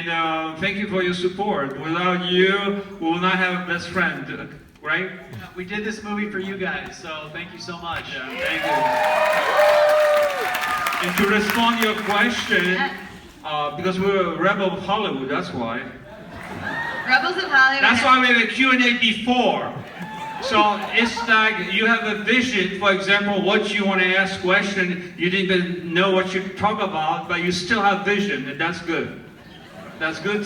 and thank you for your support. Without you, we will not have a best friend, right? Yeah, we did this movie for you guys, so thank you so much. Yeah, thank you. And to respond to your question, because we're a rebel of Hollywood, that's why. Rebels of Hollywood. That's why we have a Q&A before. So it's like you have a vision, for example, what you want to ask question, you didn't even know what you talk about, but you still have vision, and that's good. That's good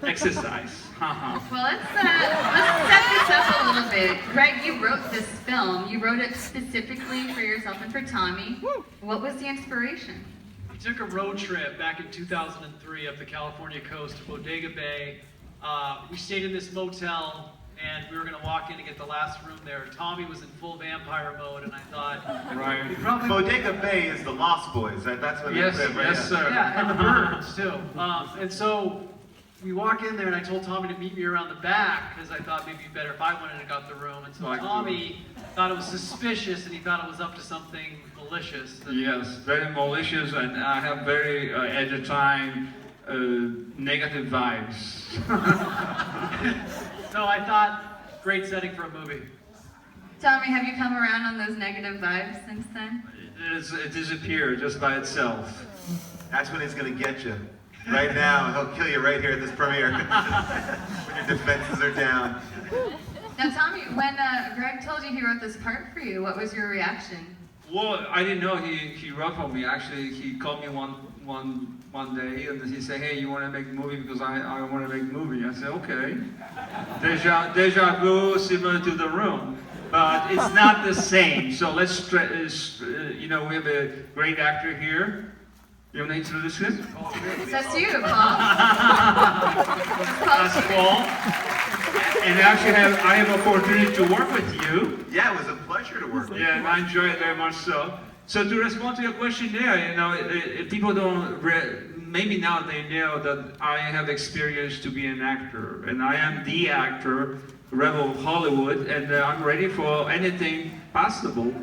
exercise. Well, let's set this up a little bit. Greg, you wrote this film. You wrote it specifically for yourself and for Tommy. What was the inspiration? We took a road trip back in 2003 up the California coast to Bodega Bay. We stayed in this motel, and we were going to walk in to get the last room there. Tommy was in full vampire mode, and I thought, right. Bodega Bay is the Lost Boys, right? That's what Yes, they live, right? yes, sir. yeah, and the birds too. And so we walk in there, and I told Tommy to meet me around the back because I thought maybe it'd be better if I went in and got the room. And so Tommy thought it was suspicious, and he thought it was up to something malicious. Yes, very malicious, and I have very, at the time, negative vibes. So I thought, great setting for a movie. Tommy, have you come around on those negative vibes since then? It disappeared just by itself. That's when he's going to get you. Right now, he'll kill you right here at this premiere. When your defenses are down. Now, Tommy, when Greg told you he wrote this part for you, what was your reaction? Well, I didn't know he wrote for me. Actually, he called me one day and he said, "Hey, you want to make a movie because I want to make a movie." I said, "Okay." Deja vu, similar to The Room, but it's not the same. So let's, we have a great actor here. You want to introduce him? That's you, Paul. That's Paul. And actually, I have opportunity to work with you. Yeah, it was a pleasure to work with you. Yeah, and I enjoy it very much so. So to respond to your question there, people don't, maybe now they know that I have experience to be an actor. And I am the actor, rebel of Hollywood, and I'm ready for anything possible,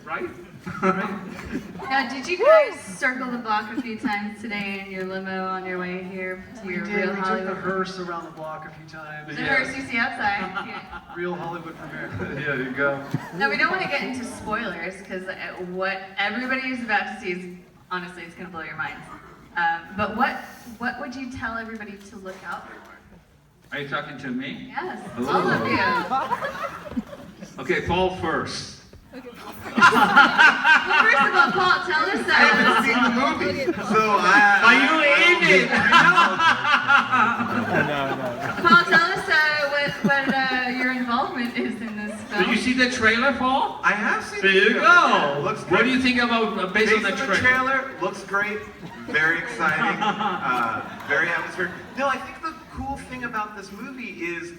right? Now, did you guys circle the block a few times today in your limo on your way here to your real We Hollywood? took the hearse around the block a few times. The hearse you see outside. Yeah. Real Hollywood premiere. There you go. Now, we don't want to get into spoilers because what everybody is about to see is, honestly, it's going to blow your minds. But what would you tell everybody to look out for? Are you talking to me? Yes, Hello. all of you. Okay, Paul first. Well, first of all, Paul, tell us I haven't seen the movie, so Are you in it? Paul, tell us what your involvement is in this film. Did you see the trailer, Paul? I have seen There the you trailer. go. Yeah, looks great. What do you think about based on the trailer? Looks great. Very exciting. Very atmospheric. No, I think the cool thing about this movie is,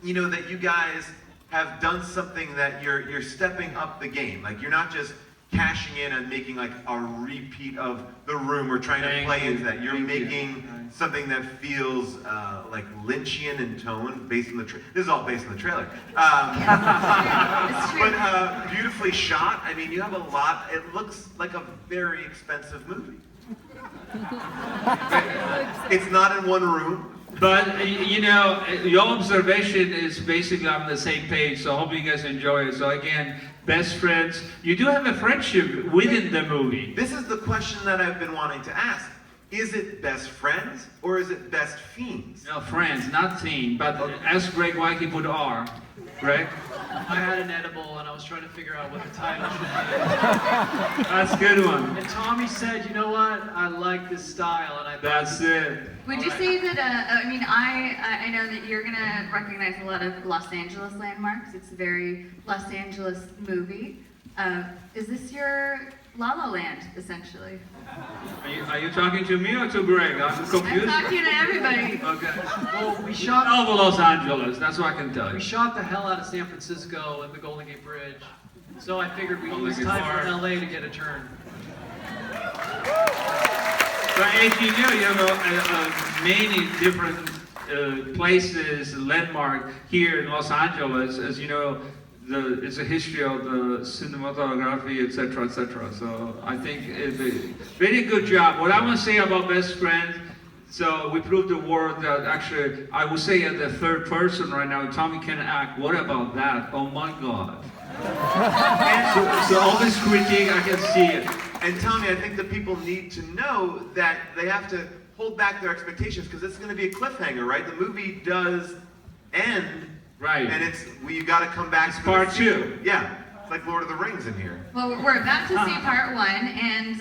that you guys have done something that you're stepping up the game. Like, you're not just cashing in and making like a repeat of The Room or trying to play into that. You're making something that feels like Lynchian in tone, based on the this is all based on the trailer. But beautifully shot. I mean, you have a lot. It looks like a very expensive movie. It's not in one room. But, your observation is basically on the same page, so I hope you guys enjoy it. So again, best friends. You do have a friendship within the movie. This is the question that I've been wanting to ask. Is it best friends or is it best fiends? No, friends, not team, but ask Greg why he put R. Greg? I had an edible and I was trying to figure out what the title should be. That's a good one. And Tommy said, "You know what? I like this style," and I thought, That's it. Would you say that, I know that you're going to recognize a lot of Los Angeles landmarks. It's a very Los Angeles movie. Is this your La La Land, essentially? Are you talking to me or to Greg? I'm confused. I'm talking to everybody. Okay. well, we shot Over Los Angeles, that's what I can tell you. we shot the hell out of San Francisco and the Golden Gate Bridge. So I figured we'd Golden use Gate time Park. from LA to get a turn. But as you know, you have many different places, landmark here in Los Angeles. As you know, it's a history of the cinematography, etc., etc. So I think it's a very good job. What I want to say about Best Friends, So we proved the world that actually, I would say at the third person right now, Tommy can act. What about that? Oh my God. So all this critique, I can see it. And Tommy, I think the people need to know that they have to hold back their expectations because it's going to be a cliffhanger, right? The movie does end, Right. and you got to come back. It's for part the 2. Yeah, it's like Lord of the Rings in here. Well, we're about to see part 1, and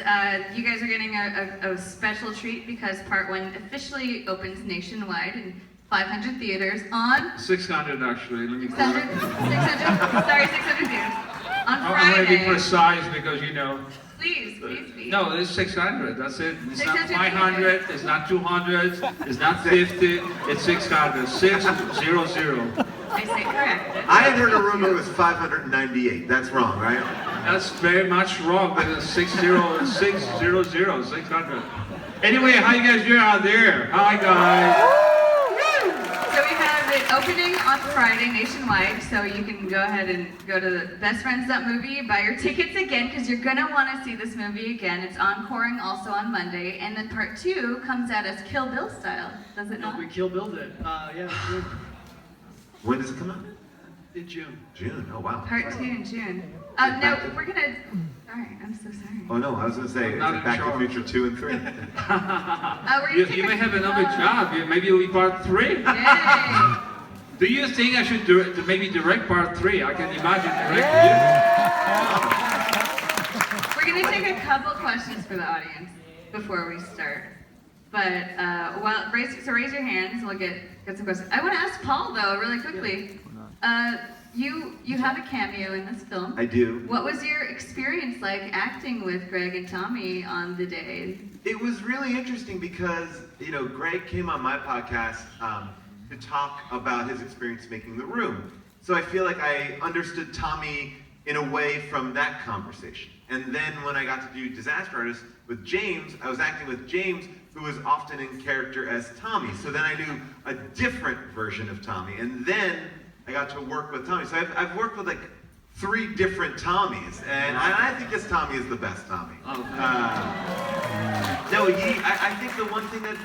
you guys are getting a special treat because part 1 officially opens nationwide in 500 theaters on 600 actually. Let me 600 theaters on I'm going to be Friday. precise because you know. Please. No, it's 600. That's it. It's not 600. 500. It's not 200. It's not 50. It's 600. 600. I say corrected. I had heard a rumor it was 598. That's wrong, right? That's very much wrong. But it's 600. 600. Anyway, how you guys doing out there? Hi guys. So we have it opening on Friday nationwide, so you can go ahead and go to the Best Friends That Movie, buy your tickets again, because you're gonna want to see this movie again. It's encoring also on Monday, and then part 2 comes out as Kill Bill style, does it No, not? we Kill Billed it. Yeah, June. When does it come out? In June. June. Oh wow. Part 2 in June. No, we're gonna. Sorry, I'm so sorry. Oh no, I was going to say I'm not in Back to the charge. Future 2 and 3. We're gonna You take may a- have another job. Maybe it'll be part 3. Yay! Do you think I should maybe direct part 3? I can imagine directing We're gonna take a couple questions for the audience before we start. But raise your hands. We'll get some questions. I want to ask Paul though, really quickly. You have a cameo in this film. I do. What was your experience like acting with Greg and Tommy on the day? It was really interesting because, you know, Greg came on my podcast to talk about his experience making The Room. So I feel like I understood Tommy in a way from that conversation. And then when I got to do Disaster Artist with James, I was acting with James, who was often in character as Tommy. So then I knew a different version of Tommy. And then I got to work with Tommy. So I've worked with like 3 different Tommies. And I think this Tommy is the best Tommy. I think the one thing that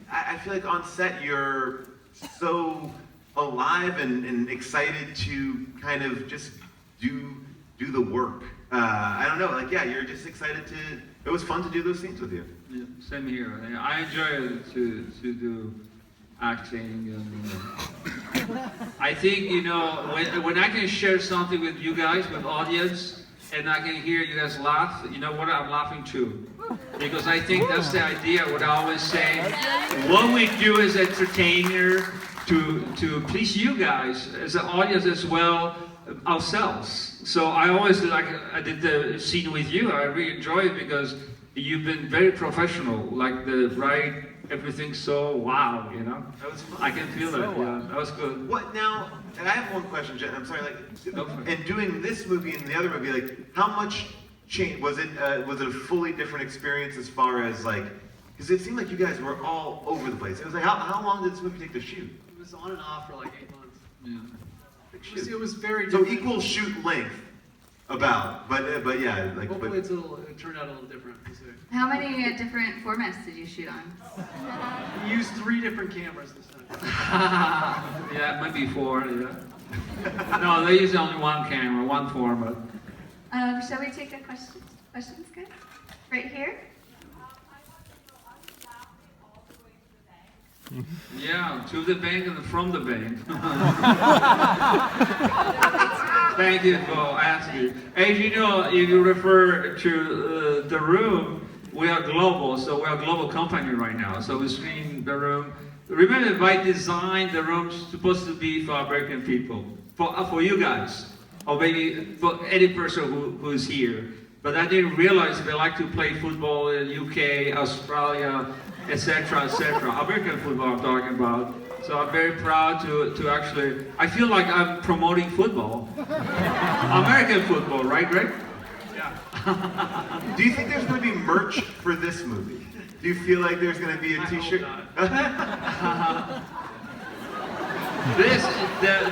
I feel like on set you're so alive and excited to kind of just do the work. I don't know, like you're just excited to. It was fun to do those scenes with you. Yeah, same here. I enjoy it to do acting, and I think when I can share something with you guys, with audience, and I can hear you guys laugh. You know what? I'm laughing too, because I think that's the idea. What I always say, what we do as entertainer to please you guys as an audience as well, ourselves. So I always I did the scene with you. I really enjoy it because you've been very professional, like everything's so wow, That was fun. I can feel it. Yeah, that was good. What now? And I have one question, Jen. I'm sorry. Go for it. And doing this movie and the other movie, how much change was it? Was it a fully different experience as far as because it seemed like you guys were all over the place. It was how long did this movie take to shoot? It was on and off for like 8 months. Yeah. It was very So different. equal shoot length, but yeah, Hopefully it turned out a little different. We'll see. How many different formats did you shoot on? We used 3 different cameras this time. Yeah, maybe 4. Yeah. No, they use only one camera, one format. Shall we take a question? Questions, guys? Right here. Yeah, to the bank and from the bank. Thank you for asking. As you know, if you refer to The Room, we are global, so we're a global company right now. So we screen The Room. Remember, by design, The Room's supposed to be for American people, for you guys, or maybe for any person who's here. But I didn't realize they like to play football in UK, Australia, etc., etc. American football I'm talking about. So I'm very proud to actually, I feel like I'm promoting football. American football, right, Greg? Yeah. Do you think there's going to be merch for this movie? Do you feel like there's going to be a I hope T-shirt?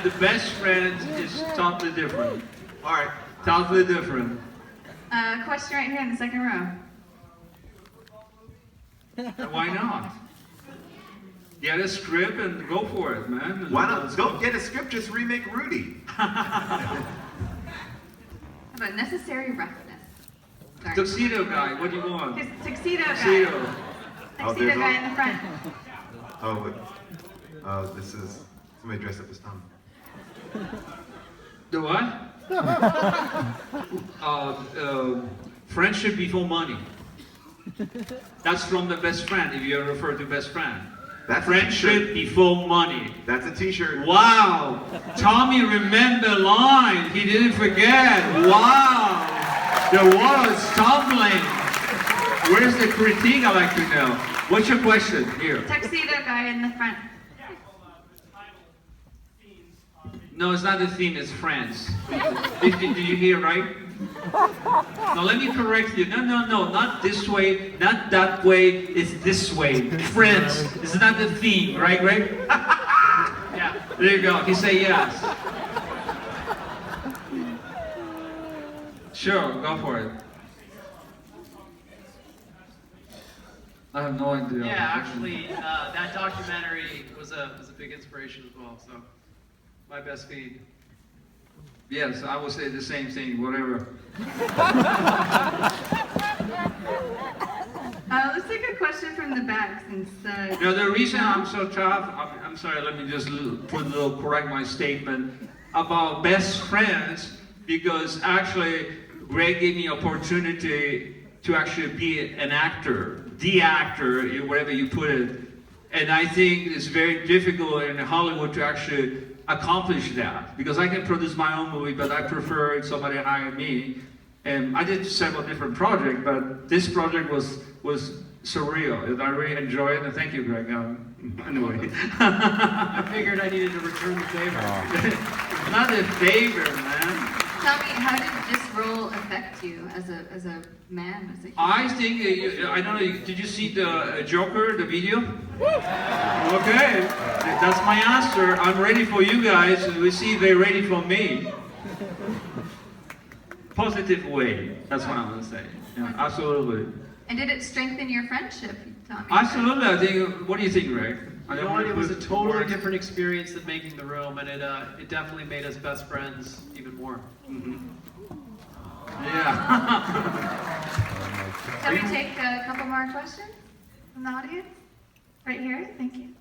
The best friend is totally different. All right. Totally different. Question right here in the second row. Why not? Get a script and go for it, man. Why not? Don't get a script, just remake Rudy. How about necessary roughness? Sorry. Tuxedo guy, what do you want? Tuxedo guy. Tuxedo. Tuxedo guy in the front. This is somebody dressed up as Tom. The what? Friendship before money. That's from the best friend, if you refer to best friend. That's Friendship before money. That's a t-shirt. Wow! Tommy remember line. He didn't forget. Wow! The world's stumbling. Where's the critique? I'd like to know. What's your question? Here. Tuxedo guy in the front. No, it's not the theme, it's friends. Did you hear right? No, let me correct you. No, not this way, not that way, it's this way. Friends, it's not the theme, right, Greg? Yeah, there you go. He said yes. Sure, go for it. I have no idea. Yeah, actually, that documentary was a big inspiration as well. So, my best feed. Yes, I would say the same thing, whatever. Let's take a question from the back since. Now, the reason I'm so tough, I'm sorry, let me just correct my statement about best friends, because actually, Greg gave me opportunity to actually be an actor, the actor, whatever you put it. And I think it's very difficult in Hollywood to actually accomplish that, because I can produce my own movie, but I prefer somebody hire me. And I did several different projects, but this project was surreal, and I really enjoyed it. And thank you, Greg. Anyway, I figured I needed to return the favor. Not a favor, man. Tell me, how did this role affect you as a man? As a human? I think, I don't know, did you see the Joker, the video? Okay, that's my answer. I'm ready for you guys, and we see they're ready for me. Positive way, that's what I'm going to say. Yeah, absolutely. And did it strengthen your friendship, Tommy? Absolutely, I think, what do you think, Greg? You know what? It was a totally different experience than Making the Room, and it definitely made us best friends even more. Mm-hmm. Yeah. Can we take a couple more questions from the audience? Right here, thank you.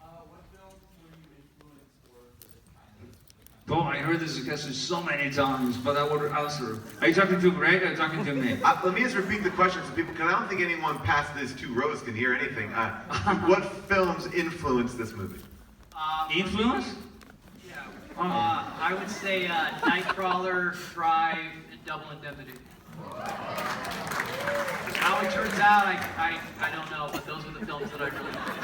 What films were you influenced for the pilot? Oh, I heard this question so many times, but I would answer. Are you talking to Greg or are you talking to me? Let me just repeat the question so people, because I don't think anyone past these 2 rows can hear anything. What films influenced this movie? Influence? Yeah. I would say Nightcrawler, Drive, and Double Indemnity. How it turns out, I don't know, but those were the films that I really liked.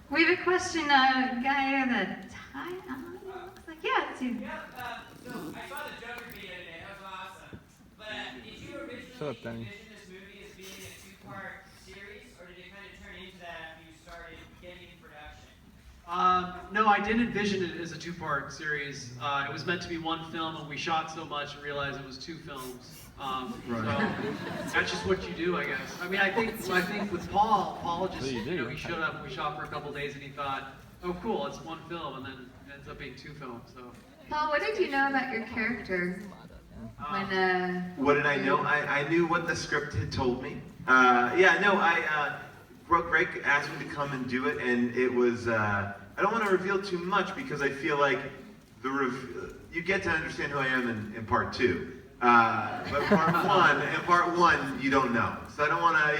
We have a question, guy in the tie. Looks like, yeah, it's you. So I saw the Joker video today. That was awesome. But did you originally envision this movie as being a 2-part series, or did it kind of turn into that after you started getting into production? No, I didn't envision it as a 2-part series. It was meant to be 1 film, and we shot so much and realized it was 2 films. So that's just what you do, I guess. I mean, I think with Paul just he showed up and we shot for a couple days, and he thought, oh, cool, it's 1 film, and then it ends up being 2 films. So. Paul, what did you know about your character when? What did I know? I knew what the script had told me. Greg asked me to come and do it, and it was, I don't want to reveal too much because I feel like you get to understand who I am in part 2. But part one, you don't know. So I don't want to, I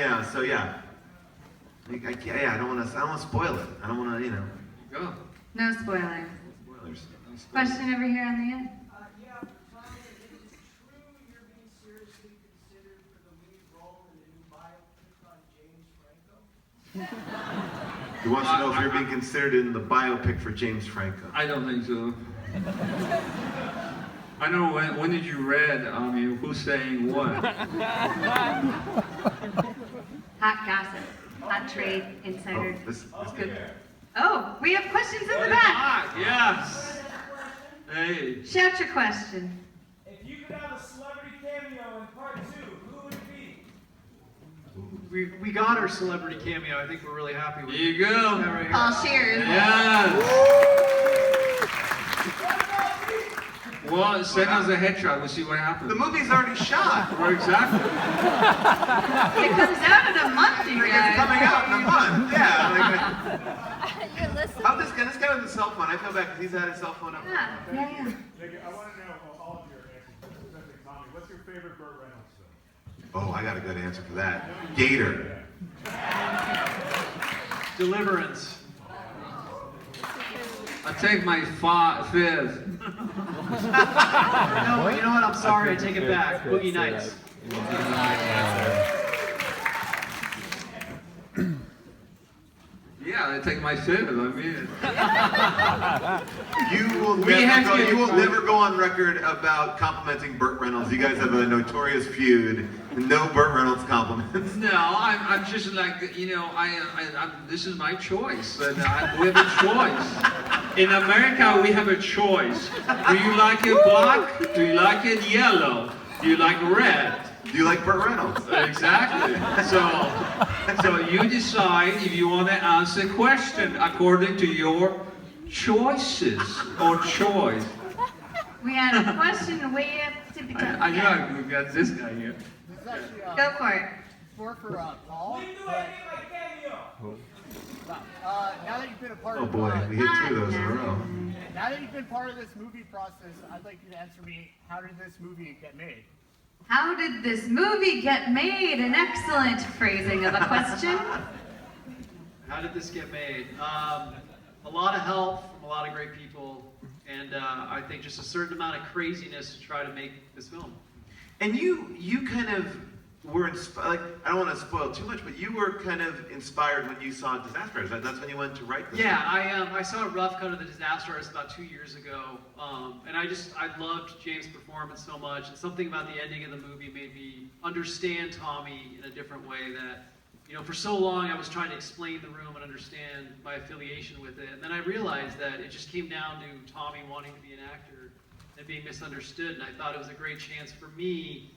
don't want to spoil it. I don't want to, Go. No spoilers. Spoilers. Question over here on the end. Yeah, Tommy, is it true you're being seriously considered for the lead role in the new biopic on James Franco? He wants to know if you're being considered in the biopic for James Franco. I don't think so. I don't know, when did you read, who's saying what? Hot gossip, hot trade, insider. Oh, this good. Oh, we have questions in the back. Yes. Hey. Shout your question. If you could have a celebrity cameo in part 2, who would it be? we got our celebrity cameo. I think we're really happy with There you that go. right here. Paul Scheer. Yes. Well, send us a headshot. We'll see what happens. The movie's already shot. Well, exactly. It comes out in a month, you It's guys. coming out in a month. Yeah. You're listening. How this guy with the cell phone? I feel bad because he's had his cell phone up. Yeah, yeah, yeah. Nick, I want to know all of your answers, but especially Tommy. What's your favorite Burt Reynolds film? Oh, I got a good answer for that. Gator. Deliverance. I take my fifth. No, you know what? I'm sorry. I take it back. Boogie Nights. Yeah, I take my fifth. I mean, You will never go on record about complimenting Burt Reynolds. You guys have a notorious feud. No Burt Reynolds compliments. no, I'm just like, you know, this is my choice. And we have a choice. In America, we have a choice. Do you like it black? Do you like it yellow? Do you like red? Do you like Burt Reynolds? Exactly. So you decide if you want to answer the question according to your choices or choice. We had a question way up to the top. I know we got this guy here. This is actually Go for it. more for Paul. When do I get my cameo? But, now that you've been a part Oh of boy, we hit 2 of those in a row. now that you've been part of this movie process, I'd like you to answer me. How did this movie get made? How did this movie get made? An excellent phrasing of a question. How did this get made? A lot of help from a lot of great people, and I think just a certain amount of craziness to try to make this film. And you kind of were inspired. Like, I don't want to spoil too much, but you were kind of inspired when you saw Disaster Artist. That's when you went to write this. Yeah, I saw a rough cut of the Disaster Artist about 2 years ago, and I loved James' performance so much, and something about the ending of the movie made me understand Tommy in a different way. That, you know, for so long I was trying to explain the room and understand my affiliation with it, and then I realized that it just came down to Tommy wanting to be an actor and being misunderstood, and I thought it was a great chance for me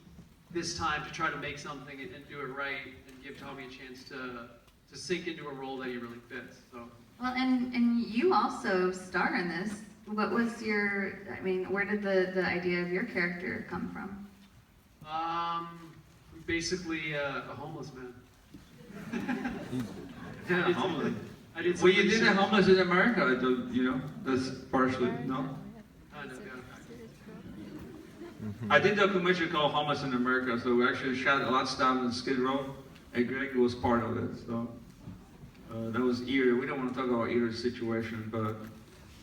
this time to try to make something and do it right and give Tommy a chance to sink into a role that he really fits. So. Well, and you also star in this. What was your, I mean, where did the idea of your character come from? Basically a homeless man. Yeah, homeless. I did Well, you something did a similar. homeless in America, you know, that's partially, no? Kind of, yeah. I did a documentary called Homeless in America, so we actually shot a lot of stuff in Skid Row, and Greg was part of it, so that was eerie. We don't want to talk about eerie situation, but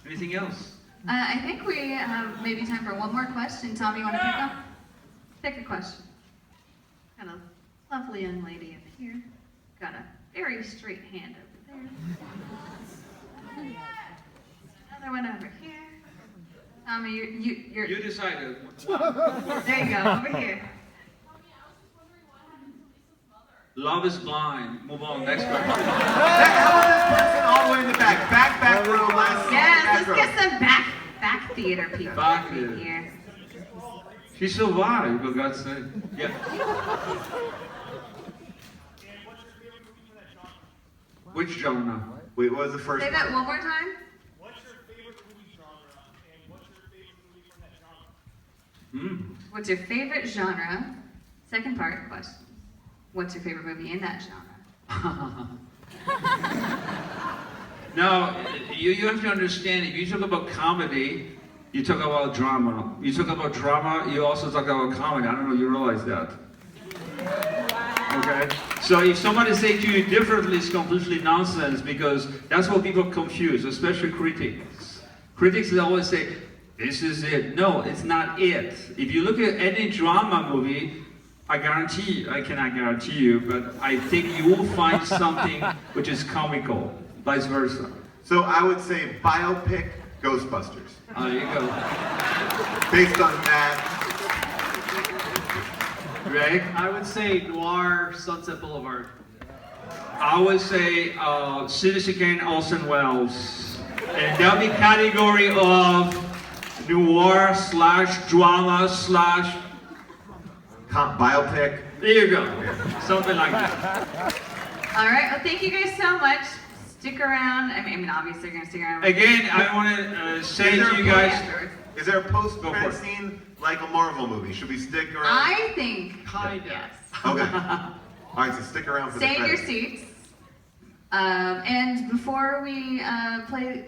anything else? I think we have maybe time for one more question. Tom, you want to pick up? Pick a question. Got a lovely young lady up here. Got a very straight hand over there. Another one over here. Tommy, you're You decided. there you go, over here. Love is blind. Move on, next question. How about this person all the way in the back? Back row, last Yes, back let's row. get some back theater people Back in theater. here. She survived, for God's sake. Yeah. Which genre? Wait, what was the first Say that one? one more time. What's your favorite movie genre, and what's your favorite movie from that genre? What's your favorite genre? Second part question. What's your favorite movie in that genre? Now, you have to understand, if you talk about comedy, you talk about drama. You talk about drama, you also talk about comedy. I don't know if you realize that. Okay? So if somebody says to you differently, it's completely nonsense, because that's what people confuse, especially critics. Critics always say, this is it. No, it's not it. If you look at any drama movie, I cannot guarantee you, but I think you will find something which is comical, vice versa. So I would say biopic Ghostbusters. There you go. Based on that, Greg? I would say noir Sunset Boulevard. I would say Citizen Kane, Orson Welles. And that'll be category of noir / drama / biopic There you go. Something like that. All right. Well, thank you guys so much. Stick around. I mean, obviously you're gonna stick around. Again, I want to say to you guys. Is there a Go post-credit for it. scene like a Marvel movie? Should we stick around? I think Kinda. yes. Okay. All right, so stick around for the Stay in your credits. seats. And before we play this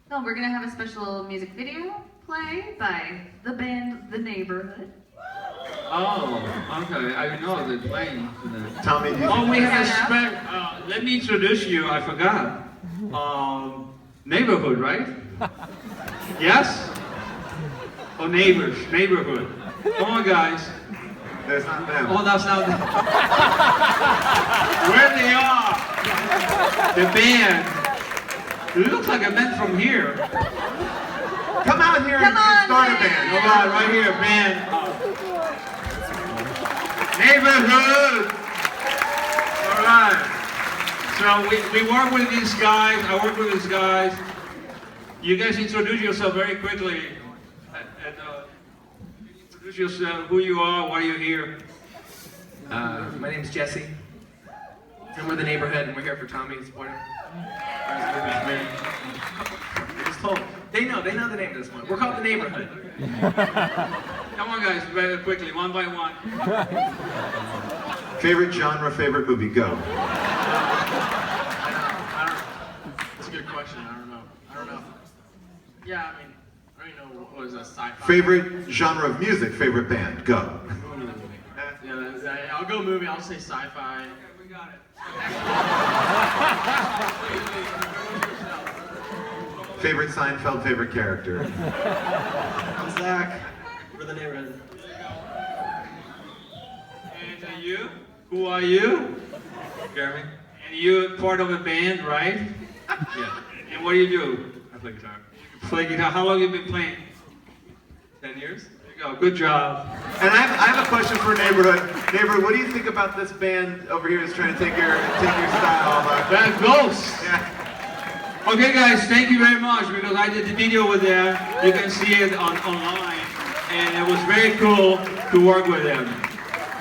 film, we're gonna have a special music video play by the band The Neighborhood. Oh, okay. I didn't know they're playing today. Tommy, do you Oh, we have a Yeah. let me introduce you. I forgot. Neighborhood, right? Yes? Oh, neighbors, neighborhood. Come on, guys. There's not them. Oh, that's not them. Where they are? The band. It looks like a band from here. Come out here Come and on, start a man. band. Come on, right here, band. Neighborhood. All right. So we work with these guys. I work with these guys. You guys introduce yourself very quickly. And introduce yourself, who you are, why you're here. My name's Jesse. And we're the neighborhood, and we're here for Tommy to support him. I just told them. They know the name of this one. We're called the neighborhood. Come on, guys, very quickly, one by one. Favorite genre, favorite movie, go. I don't. It's a good question. I don't know. Yeah, I mean, I don't even know what is that sci-fi. Favorite genre of music, favorite band, go. Yeah, I'll go movie. I'll say sci-fi. We got it. Favorite Seinfeld, favorite character. I'm Zach. We're the neighborhood. And you? Who are you? Jeremy. And you're part of a band, right? Yeah. And what do you do? I play guitar. You play guitar. How long have you been playing? 10 years. There you go. Good job. And I have a question for Neighborhood. Neighborhood, what do you think about this band over here that's trying to take your style? That Ghost. Yeah. Okay, guys, thank you very much because I did the video with them. You can see it online, and it was very cool to work with them.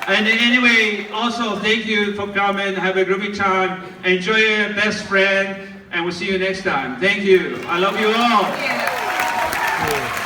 And anyway, also thank you for coming. Have a groovy time. Enjoy your best friend, and we'll see you next time. Thank you. I love you all. Yeah.